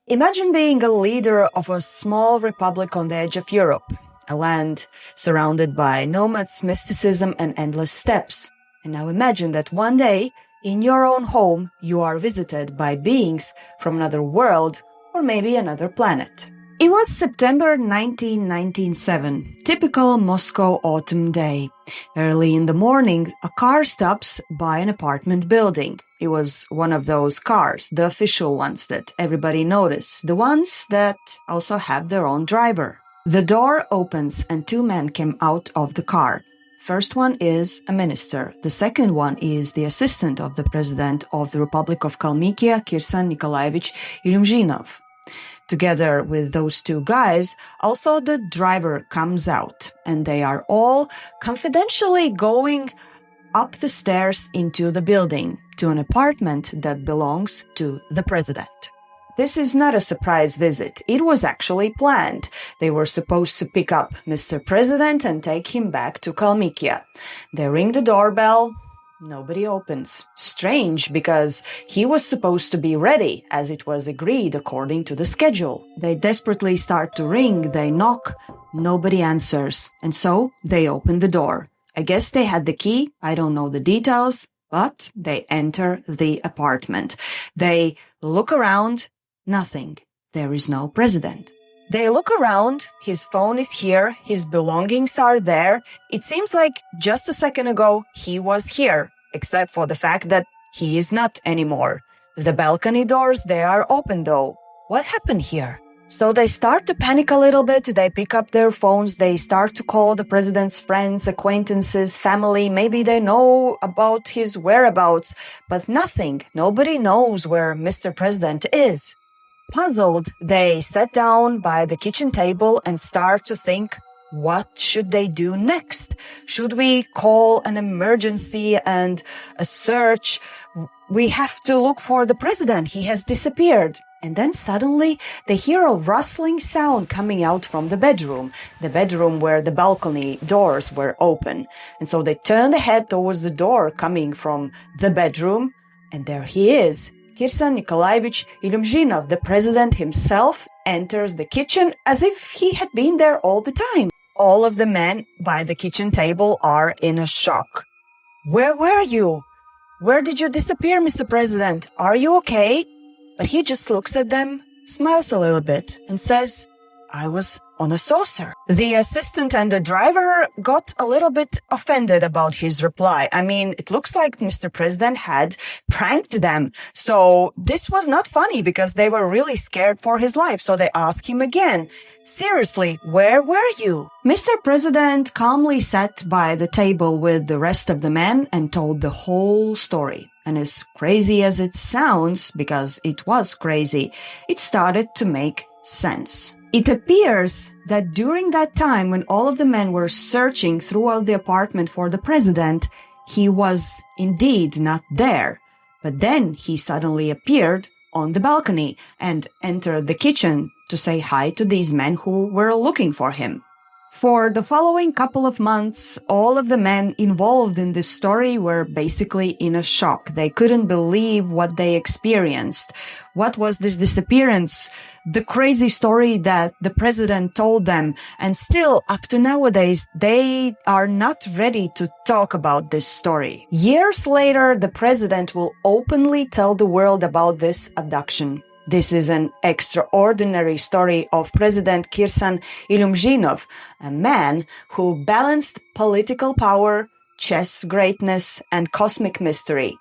Imagine being a leader of a small republic on the edge of Europe, a land surrounded by nomads, mysticism, and endless steppes. And now imagine that one day, in your own home, you are visited by beings from another world or maybe another planet. It was September 1997, typical Moscow autumn day. Early in the morning, a car stops by an apartment building. It was one of those cars, the official ones that everybody notices, the ones that also have their own driver. The door opens and two men came out of the car. First one is a minister. The second one is the assistant of the president of the Republic of Kalmykia, Kirsan Ilyumzhinov. Together with those two guys, also the driver comes out, and they are all confidentially going up the stairs into the building to an apartment that belongs to the president. This is not a surprise visit. It was actually planned. They were supposed to pick up Mr. President and take him back to Kalmykia. They ring the doorbell. Nobody opens. Strange, because he was supposed to be ready, as it was agreed according to the schedule. They desperately start to ring, they knock, nobody answers, and so they open the door. I guess they had the key, I don't know the details, but they enter the apartment. They look around, nothing. There is no president. They look around, his phone is here, his belongings are there. It seems like just a second ago he was here, except for the fact that he is not anymore. The balcony doors, they are open though. What happened here? So they start to panic a little bit, they pick up their phones, they start to call the president's friends, acquaintances, family, maybe they know about his whereabouts, but nothing. Nobody knows where Mr. President is. Puzzled, they sat down by the kitchen table and start to think, what should they do next? Should we call an emergency and a search? We have to look for the president. He has disappeared. And then suddenly they hear a rustling sound coming out from the bedroom where the balcony doors were open. And so they turn their head towards the door coming from the bedroom, and there he is. Kirsan Ilyumzhinov, the president himself, enters the kitchen as if he had been there all the time. All of the men by the kitchen table are in a shock. Where were you? Where did you disappear, Mr. President? Are you okay? But he just looks at them, smiles a little bit, and says, I was on a saucer. The assistant and the driver got a little bit offended about his reply. I mean, it looks like Mr. President had pranked them. So this was not funny because they were really scared for his life. So they asked him again, seriously, where were you? Mr. President calmly sat by the table with the rest of the men and told the whole story. And as crazy as it sounds, because it was crazy, it started to make sense. It appears that during that time when all of the men were searching throughout the apartment for the president, he was indeed not there. But then he suddenly appeared on the balcony and entered the kitchen to say hi to these men who were looking for him. For the following couple of months, all of the men involved in this story were basically in a shock. They couldn't believe what they experienced. What was this disappearance? The crazy story that the president told them. And still, up to nowadays, they are not ready to talk about this story. Years later, the president will openly tell the world about this abduction. This is an extraordinary story of President Kirsan Ilyumzhinov, a man who balanced political power, chess greatness, and cosmic mystery.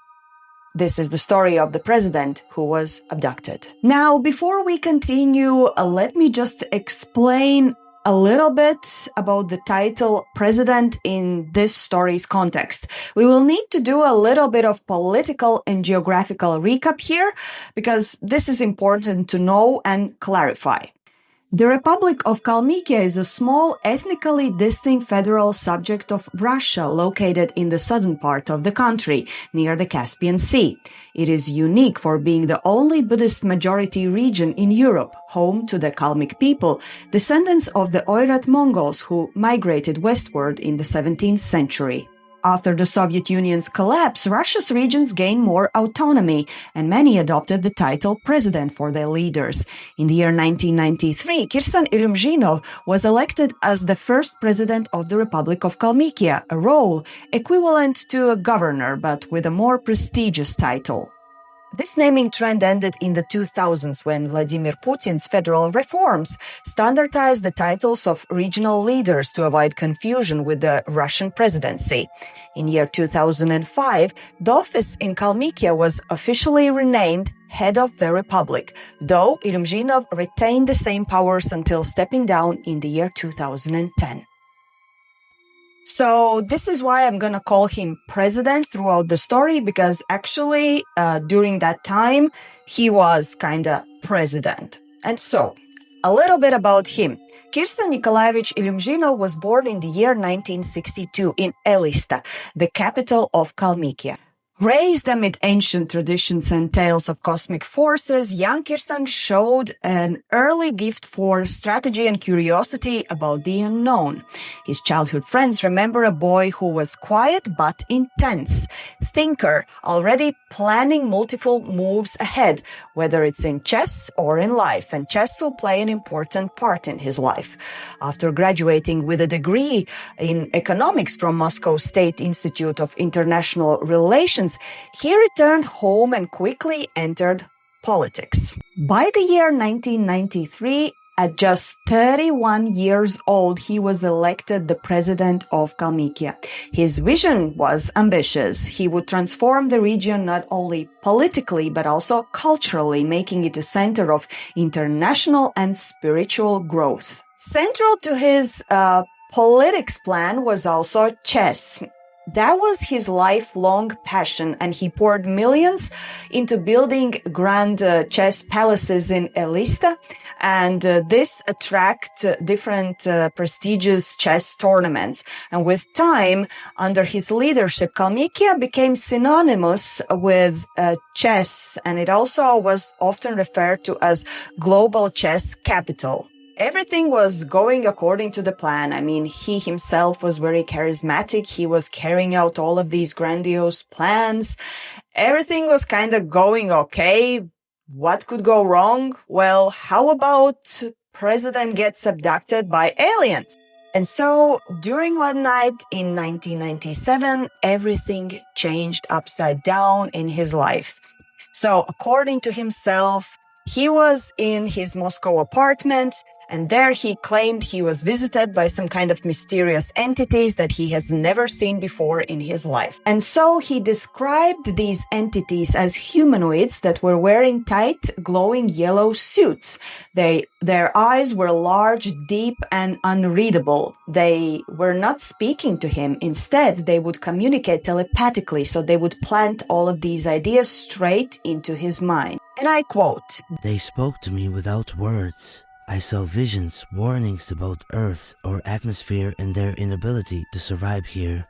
This is the story of the president who was abducted. Now, before we continue, let me just explain a little bit about the title President in this story's context. We will need to do a little bit of political and geographical recap here because this is important to know and clarify. The Republic of Kalmykia is a small, ethnically distinct federal subject of Russia located in the southern part of the country, near the Caspian Sea. It is unique for being the only Buddhist majority region in Europe, home to the Kalmyk people, descendants of the Oirat Mongols who migrated westward in the 17th century. After the Soviet Union's collapse, Russia's regions gained more autonomy, and many adopted the title president for their leaders. In the year 1993, Kirsan Ilyumzhinov was elected as the first president of the Republic of Kalmykia, a role equivalent to a governor, but with a more prestigious title. This naming trend ended in the 2000s when Vladimir Putin's federal reforms standardized the titles of regional leaders to avoid confusion with the Russian presidency. In year 2005, the office in Kalmykia was officially renamed Head of the Republic, though Ilyumzhinov retained the same powers until stepping down in the year 2010. So this is why I'm going to call him president throughout the story, because actually during that time he was kind of president. And so a little bit about him. Kirsan Nikolaevich Ilyumzhinov was born in the year 1962 in Elista, the capital of Kalmykia. Raised amid ancient traditions and tales of cosmic forces, young Kirsan showed an early gift for strategy and curiosity about the unknown. His childhood friends remember a boy who was quiet but intense, thinker, already planning multiple moves ahead, whether it's in chess or in life, and chess will play an important part in his life. After graduating with a degree in economics from Moscow State Institute of International Relations, he returned home and quickly entered politics. By the year 1993, at just 31 years old, he was elected the president of Kalmykia. His vision was ambitious. He would transform the region not only politically, but also culturally, making it a center of international and spiritual growth. Central to his politics plan was also chess. That was his lifelong passion, and he poured millions into building grand chess palaces in Elista, and this attracted different prestigious chess tournaments. And with time, under his leadership, Kalmykia became synonymous with chess, and it also was often referred to as global chess capital. Everything was going according to the plan. I mean, he himself was very charismatic. He was carrying out all of these grandiose plans. Everything was kind of going okay. What could go wrong? Well, how about president gets abducted by aliens? And so during one night in 1997, everything changed upside down in his life. So according to himself, he was in his Moscow apartment, and there he claimed he was visited by some kind of mysterious entities that he has never seen before in his life. And so he described these entities as humanoids that were wearing tight, glowing yellow suits. Their eyes were large, deep, and unreadable. They were not speaking to him. Instead, they would communicate telepathically, so they would plant all of these ideas straight into his mind. And I quote, "They spoke to me without words. I saw visions, warnings about Earth or atmosphere and their inability to survive here."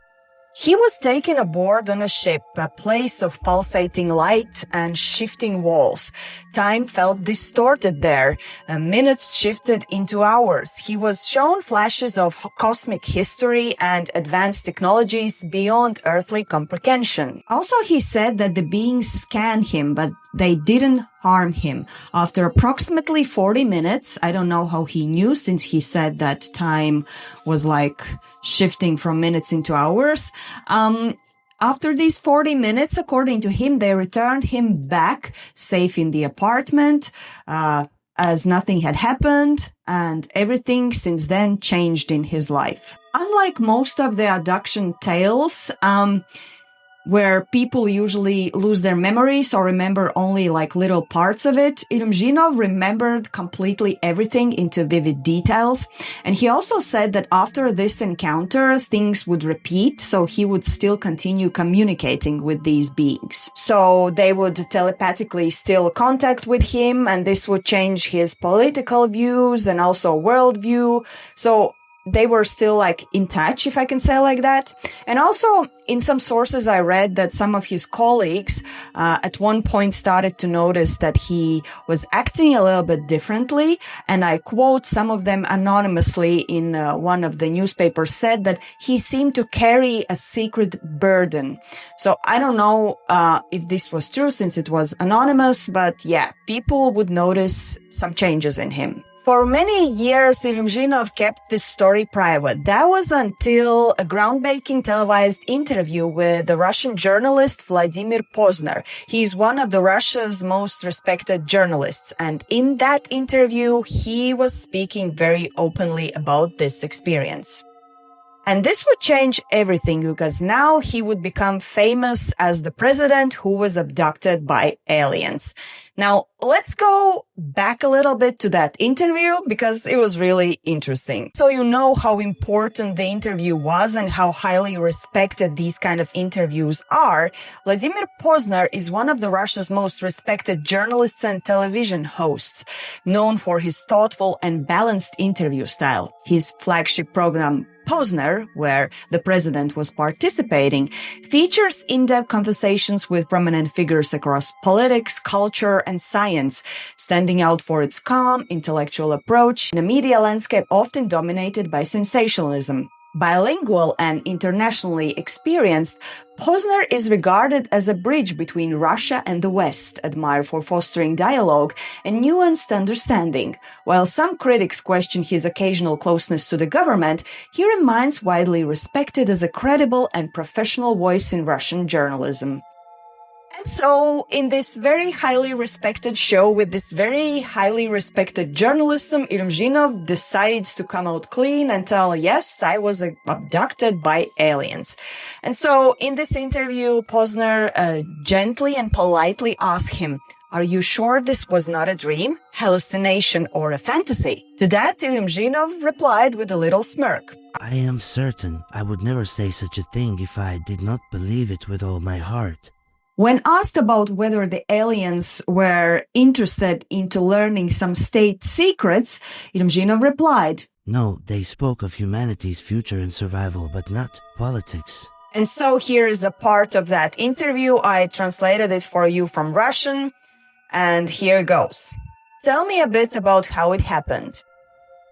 He was taken aboard on a ship, a place of pulsating light and shifting walls. Time felt distorted there. Minutes shifted into hours. He was shown flashes of cosmic history and advanced technologies beyond earthly comprehension. Also, he said that the beings scanned him, but they didn't harm him. After approximately 40 minutes, I don't know how he knew, since he said that time was like shifting from minutes into hours. After these 40 minutes, according to him, they returned him back safe in the apartment, as nothing had happened, and everything since then changed in his life. Unlike most of the abduction tales, where people usually lose their memories or remember only like little parts of it, Ilyumzhinov remembered completely everything into vivid details. And he also said that after this encounter, things would repeat, so he would still continue communicating with these beings. So they would telepathically still contact with him, and this would change his political views and also worldview. So they were still like in touch, if I can say like that. And also in some sources I read that some of his colleagues at one point started to notice that he was acting a little bit differently. And I quote, some of them anonymously in one of the newspapers said that he seemed to carry a secret burden. So I don't know if this was true since it was anonymous, but yeah, people would notice some changes in him. For many years, Ilyumzhinov kept this story private. That was until a groundbreaking televised interview with the Russian journalist Vladimir Pozner. He is one of the Russia's most respected journalists. And in that interview, he was speaking very openly about this experience. And this would change everything because now he would become famous as the president who was abducted by aliens. Now, let's go back a little bit to that interview because it was really interesting. So you know how important the interview was and how highly respected these kind of interviews are. Vladimir Pozner is one of the Russia's most respected journalists and television hosts, known for his thoughtful and balanced interview style. His flagship program, Pozner, where the president was participating, features in-depth conversations with prominent figures across politics, culture, and science, standing out for its calm, intellectual approach in a media landscape often dominated by sensationalism. Bilingual and internationally experienced, Pozner is regarded as a bridge between Russia and the West, admired for fostering dialogue and nuanced understanding. While some critics question his occasional closeness to the government, he remains widely respected as a credible and professional voice in Russian journalism. And so, in this very highly respected show with this very highly respected journalism, Ilyumzhinov decides to come out clean and tell, yes, I was abducted by aliens. And so, in this interview, Pozner gently and politely asked him, are you sure this was not a dream, hallucination, or a fantasy? To that, Ilyumzhinov replied with a little smirk. I am certain I would never say such a thing if I did not believe it with all my heart. When asked about whether the aliens were interested into learning some state secrets, Ilyumzhinov replied, no, they spoke of humanity's future and survival, but not politics. And so here is a part of that interview. I translated it for you from Russian, and here goes. Tell me a bit about how it happened.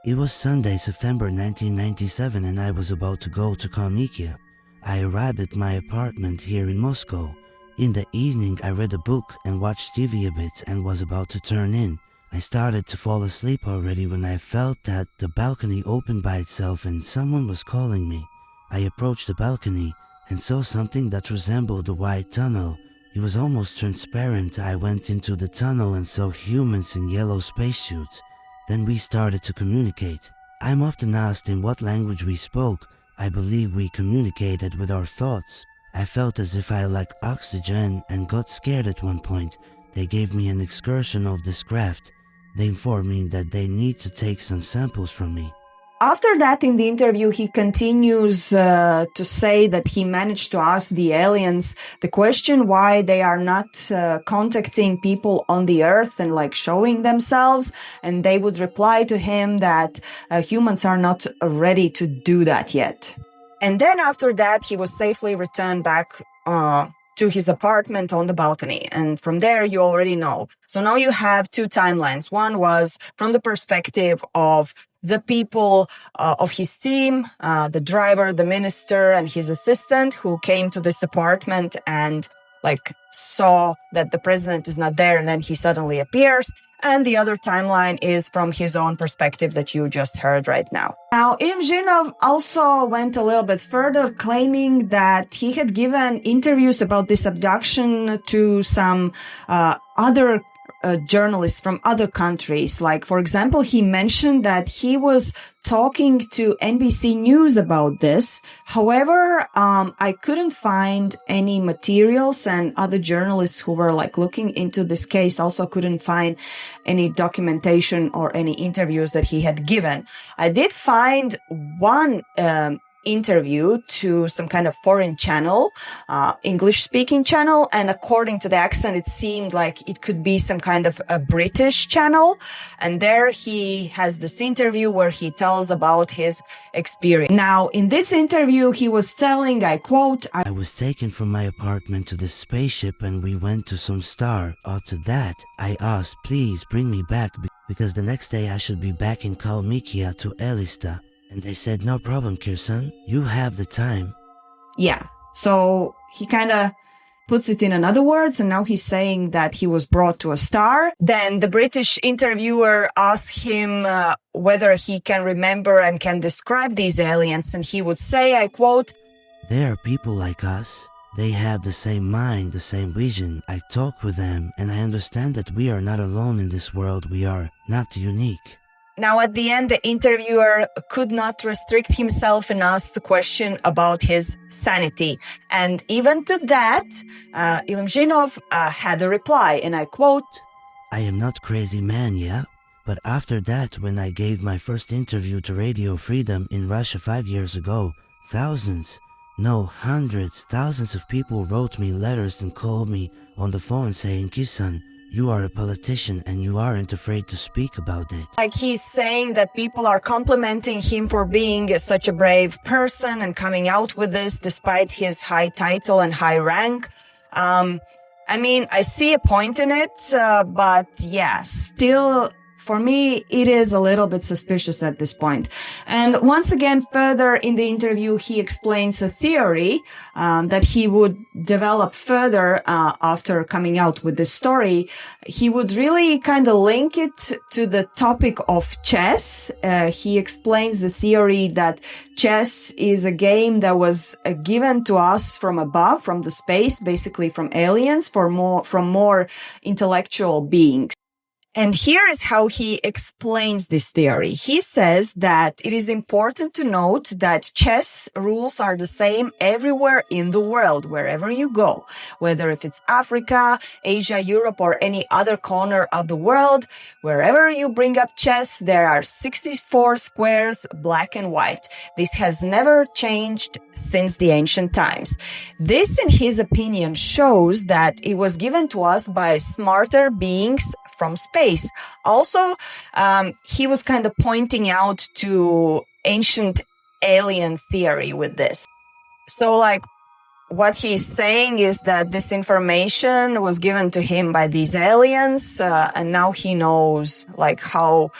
It was Sunday, September 1997, and I was about to go to Kalmykia. I arrived at my apartment here in Moscow. In the evening, I read a book and watched TV a bit and was about to turn in. I started to fall asleep already when I felt that the balcony opened by itself and someone was calling me. I approached the balcony and saw something that resembled a white tunnel. It was almost transparent. I went into the tunnel and saw humans in yellow spacesuits. Then we started to communicate. I'm often asked in what language we spoke. I believe we communicated with our thoughts. I felt as if I lacked oxygen and got scared at one point. They gave me an excursion of this craft. They informed me that they need to take some samples from me. After that, in the interview, he continues to say that he managed to ask the aliens the question why they are not contacting people on the Earth and like showing themselves. And they would reply to him that humans are not ready to do that yet. And then after that, he was safely returned back to his apartment on the balcony. And from there, you already know. So now you have two timelines. One was from the perspective of the people of his team, the driver, the minister, and his assistant who came to this apartment and like saw that the president is not there and then he suddenly appears. And the other timeline is from his own perspective that you just heard right now. Now, Ilyumzhinov also went a little bit further, claiming that he had given interviews about this abduction to some other journalists from other countries. Like, for example, he mentioned that he was talking to NBC News about this. However, I couldn't find any materials, and other journalists who were like looking into this case also couldn't find any documentation or any interviews that he had given. I did find one interview to some kind of foreign channel, English-speaking channel, and according to the accent, it seemed like it could be some kind of a British channel. And there he has this interview where he tells about his experience. Now, in this interview, he was telling, I quote, I was taken from my apartment to this spaceship and we went to some star. After that, I asked, please bring me back because the next day I should be back in Kalmykia to Elista. And they said, no problem, Kirsan, you have the time. Yeah, so he kind of puts it in another words, and now he's saying that he was brought to a star. Then the British interviewer asked him whether he can remember and can describe these aliens, and he would say, I quote, they are people like us. They have the same mind, the same vision. I talk with them, and I understand that we are not alone in this world. We are not unique. Now, at the end, the interviewer could not restrict himself and asked the question about his sanity. And even to that, Ilyumzhinov had a reply, and I quote, I am not crazy man, yeah? But after that, when I gave my first interview to Radio Freedom in Russia 5 years ago, thousands, no, hundreds, thousands of people wrote me letters and called me on the phone saying, Kirsan, you are a politician and you aren't afraid to speak about it. Like he's saying that people are complimenting him for being such a brave person and coming out with this despite his high title and high rank. I mean, I see a point in it, but yeah, still, for me, it is a little bit suspicious at this point. And once again, further in the interview, he explains a theory that he would develop further after coming out with this story. He would really kind of link it to the topic of chess. He explains the theory that chess is a game that was given to us from above, from the space, basically from aliens, from more intellectual beings. And here is how he explains this theory. He says that it is important to note that chess rules are the same everywhere in the world, wherever you go, whether if it's Africa, Asia, Europe, or any other corner of the world. Wherever you bring up chess, there are 64 squares, black and white. This has never changed since the ancient times. This, in his opinion, shows that it was given to us by smarter beings from space. Also, he was kind of pointing out to ancient alien theory with this. So, like, what he's saying is that this information was given to him by these aliens, and now he knows, like, how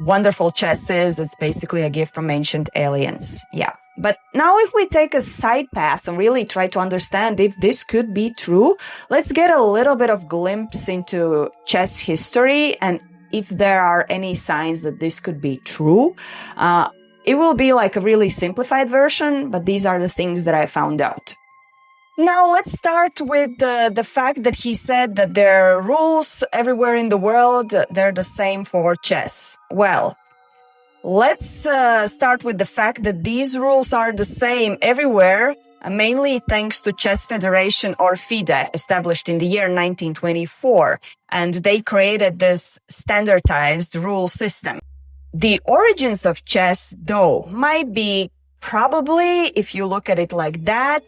wonderful chess is. It's basically a gift from ancient aliens. Yeah. But now if we take a side path and really try to understand if this could be true, let's get a little bit of glimpse into chess history and if there are any signs that this could be true. It will be like a really simplified version, but these are the things that I found out. Now let's start with the fact that he said that there are rules everywhere in the world. They're the same for chess. Well, let's start with the fact that these rules are the same everywhere, mainly thanks to Chess Federation, or FIDE, established in the year 1924, and they created this standardized rule system. The origins of chess, though, might be probably, if you look at it like that,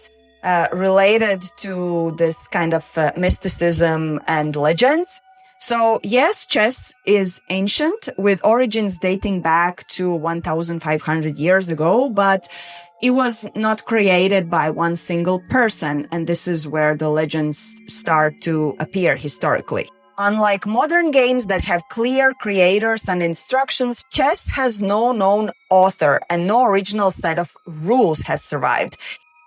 related to this kind of mysticism and legends. So yes, chess is ancient, with origins dating back to 1,500 years ago, but it was not created by one single person, and this is where the legends start to appear historically. Unlike modern games that have clear creators and instructions, chess has no known author and no original set of rules has survived.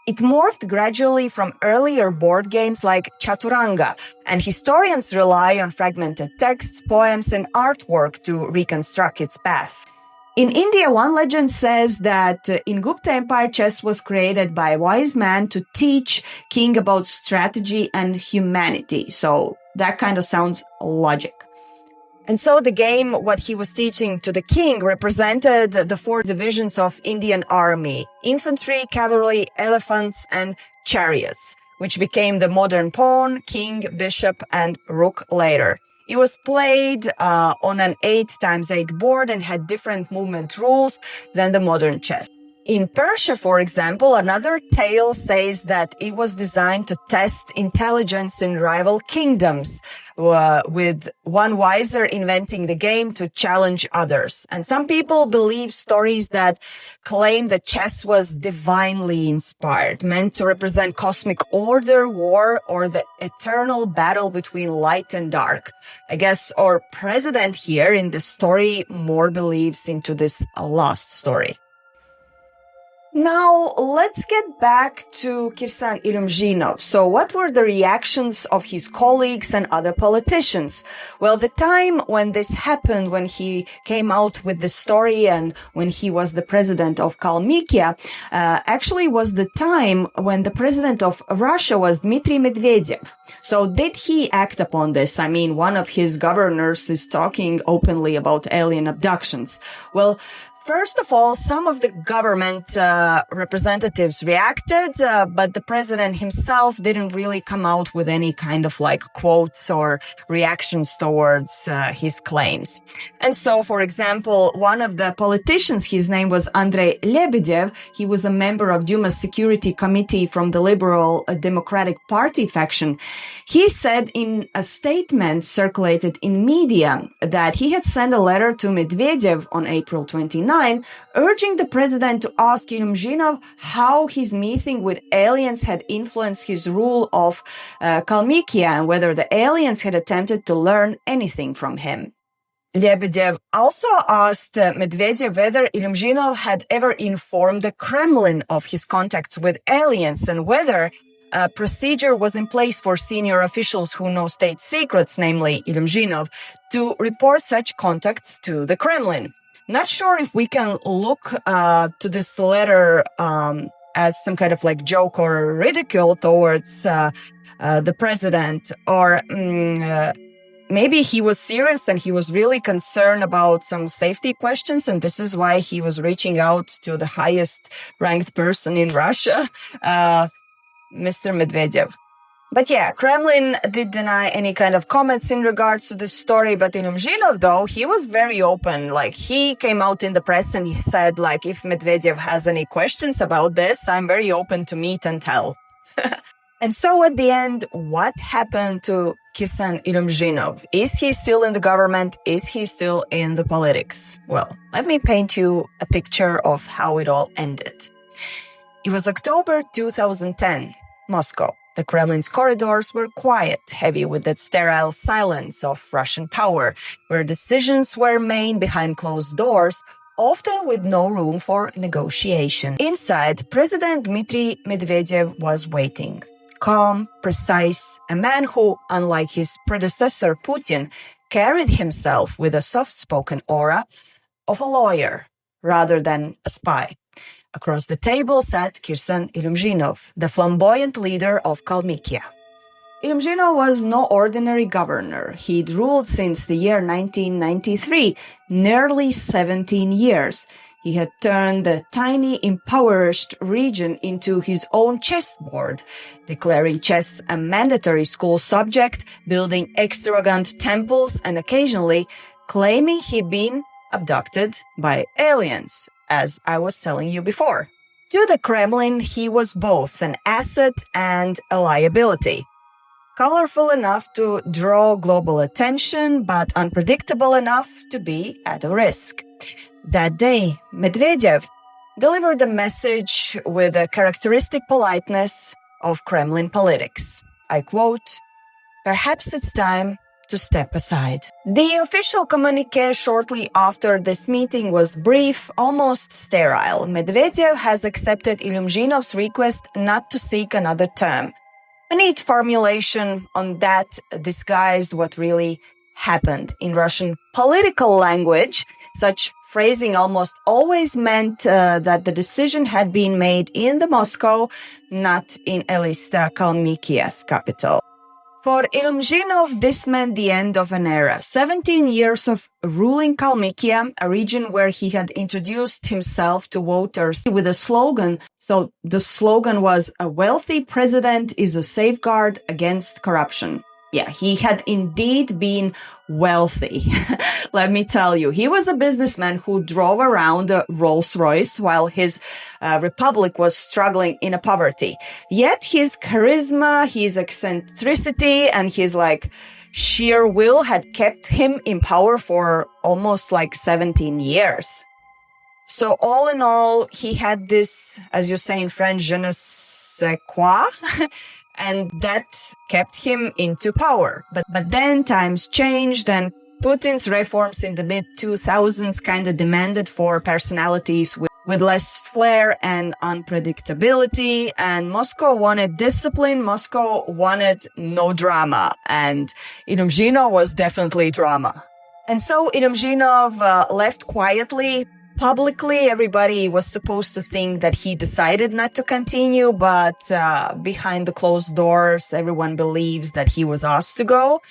It morphed gradually from earlier board games like Chaturanga, and historians rely on fragmented texts, poems, and artwork to reconstruct its path. In India, one legend says that in Gupta Empire, chess was created by a wise man to teach king about strategy and humanity. So that kind of sounds logic. And so the game, what he was teaching to the king, represented the 4 divisions of Indian army: infantry, cavalry, elephants, and chariots, which became the modern pawn, king, bishop, and rook later. It was played on an 8x8 board and had different movement rules than the modern chess. In Persia, for example, another tale says that it was designed to test intelligence in rival kingdoms, with one wiser inventing the game to challenge others. And some people believe stories that claim that chess was divinely inspired, meant to represent cosmic order, war, or the eternal battle between light and dark. I guess our president here in the story more believes into this lost story. Now, let's get back to Kirsan Ilyumzhinov. So what were the reactions of his colleagues and other politicians? Well, the time when this happened, when he came out with the story and when he was the president of Kalmykia, actually was the time when the president of Russia was Dmitry Medvedev. So did he act upon this? I mean, one of his governors is talking openly about alien abductions. Well, first of all, some of the government representatives reacted, but the president himself didn't really come out with any kind of quotes or reactions towards his claims. And so, for example, one of the politicians, his name was Andrei Lebedev, he was a member of Duma's Security Committee from the Liberal Democratic Party faction. He said in a statement circulated in media that he had sent a letter to Medvedev on April 29, urging the president to ask Ilyumzhinov how his meeting with aliens had influenced his rule of Kalmykia and whether the aliens had attempted to learn anything from him. Lebedev also asked Medvedev whether Ilyumzhinov had ever informed the Kremlin of his contacts with aliens and whether a procedure was in place for senior officials who know state secrets, namely Ilyumzhinov, to report such contacts to the Kremlin. Not sure if we can look to this letter as some kind of joke or ridicule towards the president, or maybe he was serious and he was really concerned about some safety questions, and this is why he was reaching out to the highest ranked person in Russia, Mr. Medvedev. But yeah, Kremlin did deny any kind of comments in regards to this story, but Ilyumzhinov, though, he was very open. He came out in the press and he said, if Medvedev has any questions about this, I'm very open to meet and tell. And so at the end, what happened to Kirsan Ilyumzhinov? Is he still in the government? Is he still in the politics? Well, let me paint you a picture of how it all ended. It was October 2010, Moscow. The Kremlin's corridors were quiet, heavy with that sterile silence of Russian power, where decisions were made behind closed doors, often with no room for negotiation. Inside, President Dmitry Medvedev was waiting. Calm, precise, a man who, unlike his predecessor Putin, carried himself with a soft-spoken aura of a lawyer rather than a spy. Across the table sat Kirsan Ilyumzhinov, the flamboyant leader of Kalmykia. Ilyumzhinov was no ordinary governor. He'd ruled since the year 1993, nearly 17 years. He had turned the tiny, impoverished region into his own chessboard, declaring chess a mandatory school subject, building extravagant temples, and occasionally claiming he'd been abducted by aliens, as I was telling you before. To the Kremlin, he was both an asset and a liability. Colorful enough to draw global attention, but unpredictable enough to be at a risk. That day, Medvedev delivered a message with a characteristic politeness of Kremlin politics. I quote, "Perhaps it's time to step aside." The official communique shortly after this meeting was brief, almost sterile. Medvedev has accepted Ilyumzhinov's request not to seek another term. A neat formulation on that disguised what really happened. In Russian political language, such phrasing almost always meant that the decision had been made in the Moscow, not in Elista, Kalmykia's capital. For Ilyumzhinov, this meant the end of an era. 17 years of ruling Kalmykia, a region where he had introduced himself to voters with a slogan. So the slogan was, "A wealthy president is a safeguard against corruption." Yeah, he had indeed been wealthy. Let me tell you, he was a businessman who drove around a Rolls-Royce while his republic was struggling in a poverty. Yet his charisma, his eccentricity, and his sheer will had kept him in power for almost 17 years. So all in all, he had this, as you say in French, je ne sais quoi, and that kept him into power. But then times changed, and Putin's reforms in the mid-2000s kind of demanded for personalities with less flair and unpredictability, and Moscow wanted discipline, Moscow wanted no drama, and Ilyumzhinov was definitely drama. And so Ilyumzhinov left quietly. Publicly, everybody was supposed to think that he decided not to continue, but behind the closed doors, everyone believes that he was asked to go.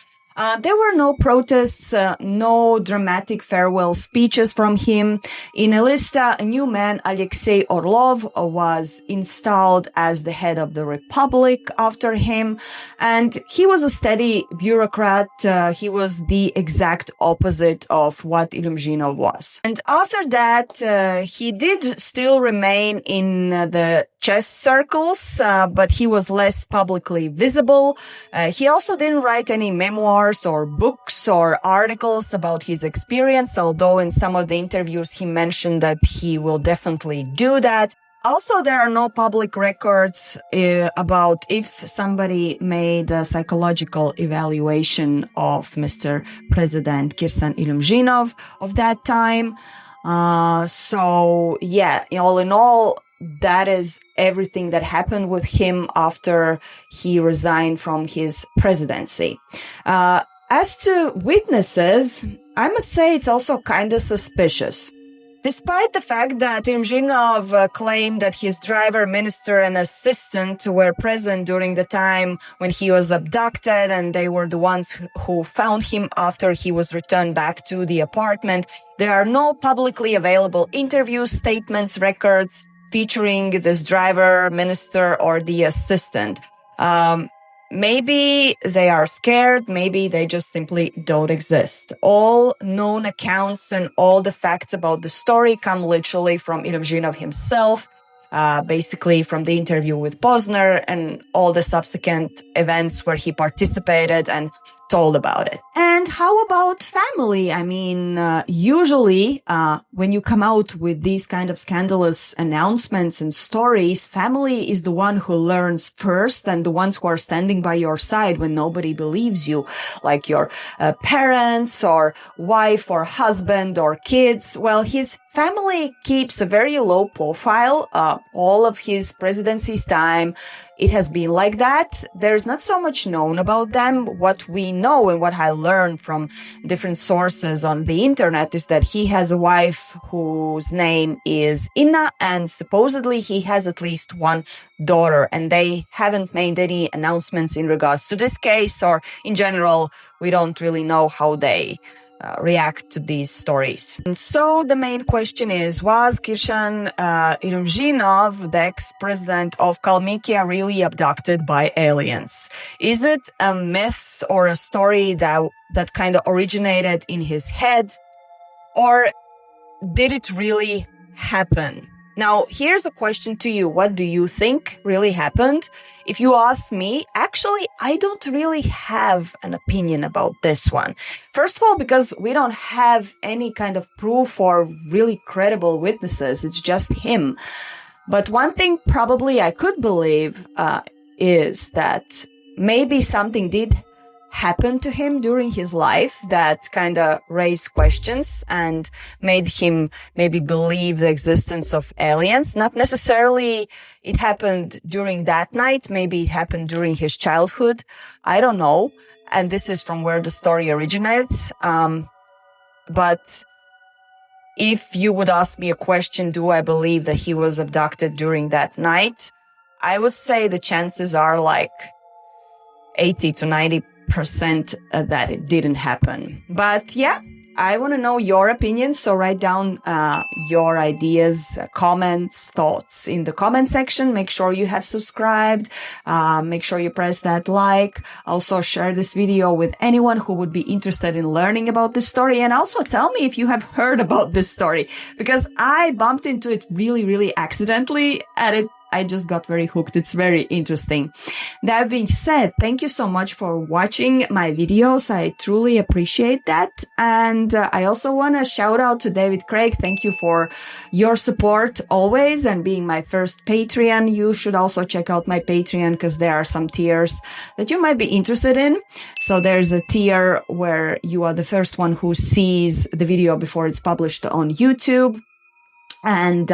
There were no protests, no dramatic farewell speeches from him. In Elista, a new man, Alexei Orlov, was installed as the head of the republic after him. And he was a steady bureaucrat. He was the exact opposite of what Ilyumzhinov was. And after that, he did still remain in the chess circles, but he was less publicly visible. He also didn't write any memoirs or books or articles about his experience, although in some of the interviews he mentioned that he will definitely do that. Also, there are no public records about if somebody made a psychological evaluation of Mr. President Kirsan Ilyumzhinov of that time. So, yeah, all in all, that is everything that happened with him after he resigned from his presidency. As to witnesses, I must say it's also kind of suspicious. Despite the fact that Ilyumzhinov claimed that his driver, minister, and assistant were present during the time when he was abducted, and they were the ones who found him after he was returned back to the apartment, there are no publicly available interviews, statements, records featuring this driver, minister, or the assistant. Maybe they are scared, maybe they just simply don't exist. All known accounts and all the facts about the story come literally from Ilyumzhinov himself, basically from the interview with Pozner and all the subsequent events where he participated and told about it. And how about family? I mean, usually when you come out with these kind of scandalous announcements and stories, family is the one who learns first and the ones who are standing by your side when nobody believes you, like your parents or wife or husband or kids. Well, his family keeps a very low profile all of his presidency's time. It has been like that. There's not so much known about them. What we know and what I learned from different sources on the internet is that he has a wife whose name is Inna, and supposedly he has at least one daughter, and they haven't made any announcements in regards to this case, or in general, we don't really know how they react to these stories. And so the main question is, was Kirsan Ilyumzhinov, the ex-president of Kalmykia, really abducted by aliens? Is it a myth or a story that kind of originated in his head? Or did it really happen? Now, here's a question to you. What do you think really happened? If you ask me, actually, I don't really have an opinion about this one. First of all, because we don't have any kind of proof or really credible witnesses. It's just him. But one thing probably I could believe is that maybe something did happened to him during his life that kind of raised questions and made him maybe believe the existence of aliens. Not necessarily it happened during that night. Maybe it happened during his childhood. I don't know. And this is from where the story originates. But if you would ask me a question, do I believe that he was abducted during that night? I would say the chances are like 80 to 90% that it didn't happen. But yeah, I want to know your opinions. So write down your ideas, comments, thoughts in the comment section. Make sure you have subscribed. Make sure you press that like. Also share this video with anyone who would be interested in learning about this story. And also tell me if you have heard about this story, because I bumped into it really, really accidentally, and I just got very hooked. It's very interesting. That being said, thank you so much for watching my videos. I truly appreciate that. And I also want to shout out to David Craig. Thank you for your support always and being my first Patreon. You should also check out my Patreon because there are some tiers that you might be interested in. So there's a tier where you are the first one who sees the video before it's published on YouTube. And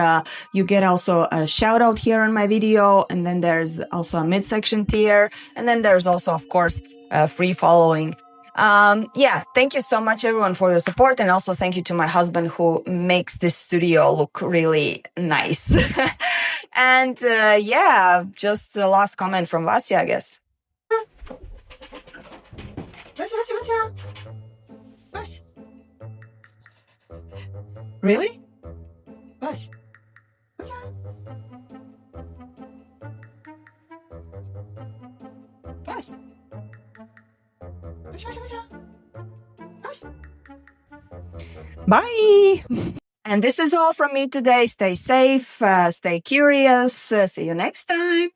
you get also a shout out here on my video. And then there's also a midsection tier. And then there's also, of course, free following. Yeah, thank you so much, everyone, for your support. And also thank you to my husband who makes this studio look really nice. And yeah, just the last comment from Vasya, I guess. Vasya. Really? Vas. Vas. Bye. And this is all from me today. Stay safe, stay curious. See you next time.